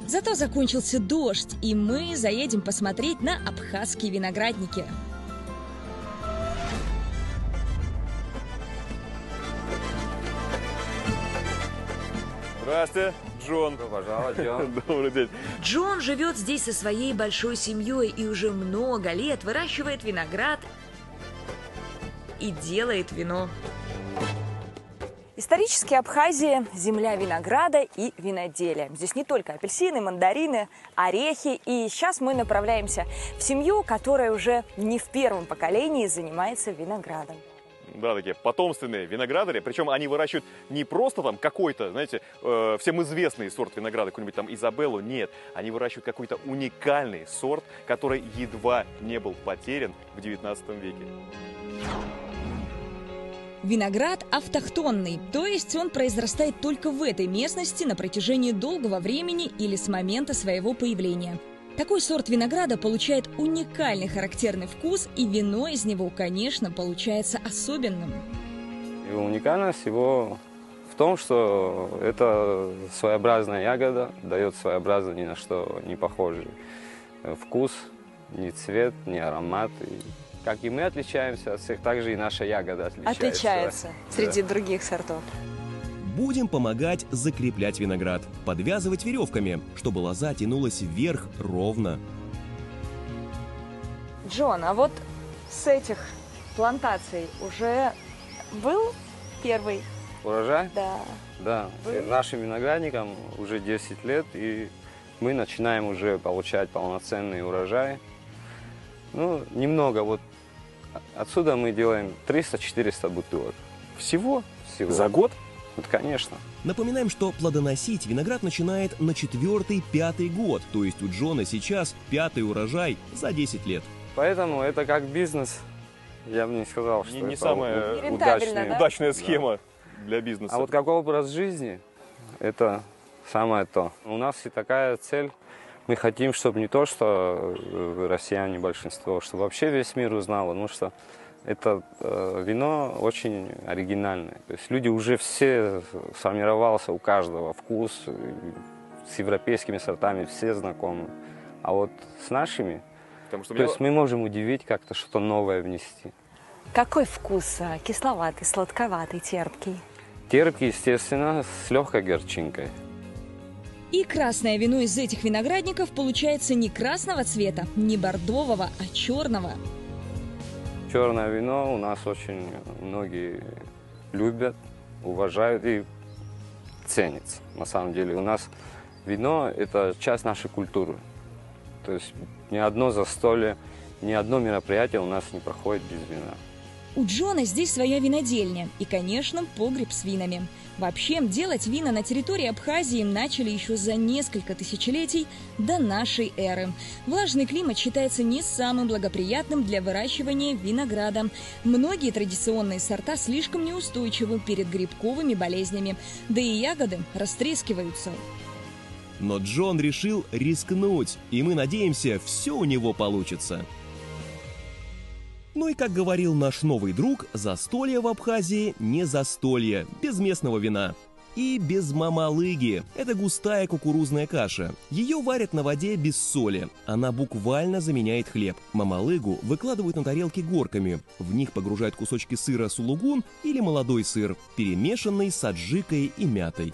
Зато закончился дождь, и мы заедем посмотреть на абхазские виноградники. Здравствуйте, Джон. Добро пожаловать, Джон. Добрый день. Джон живет здесь со своей большой семьей и уже много лет выращивает виноград и делает вино. Исторически Абхазия – земля винограда и виноделия. Здесь не только апельсины, мандарины, орехи. И сейчас мы направляемся в семью, которая уже не в первом поколении занимается виноградом. Да, такие потомственные виноградари. Причем они выращивают не просто там какой-то, знаете, всем известный сорт винограда, какой-нибудь там Изабеллу. Нет, они выращивают какой-то уникальный сорт, который едва не был потерян в 19 веке. Виноград автохтонный, то есть он произрастает только в этой местности на протяжении долгого времени или с момента своего появления. Такой сорт винограда получает уникальный характерный вкус, и вино из него, конечно, получается особенным. И уникальность его в том, что это своеобразная ягода, дает своеобразный, ни на что не похожий вкус, ни цвет, ни аромат. И как и мы отличаемся от всех, так же и наша ягода отличается среди других сортов. Будем помогать закреплять виноград, подвязывать веревками, чтобы лоза тянулась вверх ровно. Джон, а вот с этих плантаций уже был первый? Урожай? Да. Да. Нашим виноградникам уже 10 лет, и мы начинаем уже получать полноценный урожай. Ну, немного. Вот отсюда мы делаем 300-400 бутылок. Всего? Всего. За год? Вот, конечно. Напоминаем, что плодоносить виноград начинает на 4-5 год, то есть у Джона сейчас 5-й урожай за 10 лет. Поэтому это как бизнес. Я бы не сказал, что Не это самая удачная схема для бизнеса. А вот как образ жизни, это самое то. У нас и такая цель. Мы хотим, чтобы не то, что россияне большинство, чтобы вообще весь мир узнал, потому что это вино очень оригинальное. То есть люди уже все сформировался, у каждого вкус, с европейскими сортами все знакомы. А вот с нашими, то есть мы можем удивить, как-то что-то новое внести. Какой вкус? Кисловатый, сладковатый, терпкий? Терпкий, естественно, с легкой горчинкой. И красное вино из этих виноградников получается не красного цвета, не бордового, а черного. Черное вино у нас очень многие любят, уважают и ценятся. На самом деле у нас вино – это часть нашей культуры. То есть ни одно застолье, ни одно мероприятие у нас не проходит без вина. У Джона здесь своя винодельня и, конечно, погреб с винами. Вообще, делать вина на территории Абхазии начали еще за несколько тысячелетий до нашей эры. Влажный климат считается не самым благоприятным для выращивания винограда. Многие традиционные сорта слишком неустойчивы перед грибковыми болезнями, да и ягоды растрескиваются. Но Джон решил рискнуть, и мы надеемся, все у него получится. Ну и, как говорил наш новый друг, застолье в Абхазии не застолье, без местного вина. И без мамалыги. Это густая кукурузная каша. Ее варят на воде без соли. Она буквально заменяет хлеб. Мамалыгу выкладывают на тарелки горками. В них погружают кусочки сыра сулугун или молодой сыр, перемешанный с аджикой и мятой.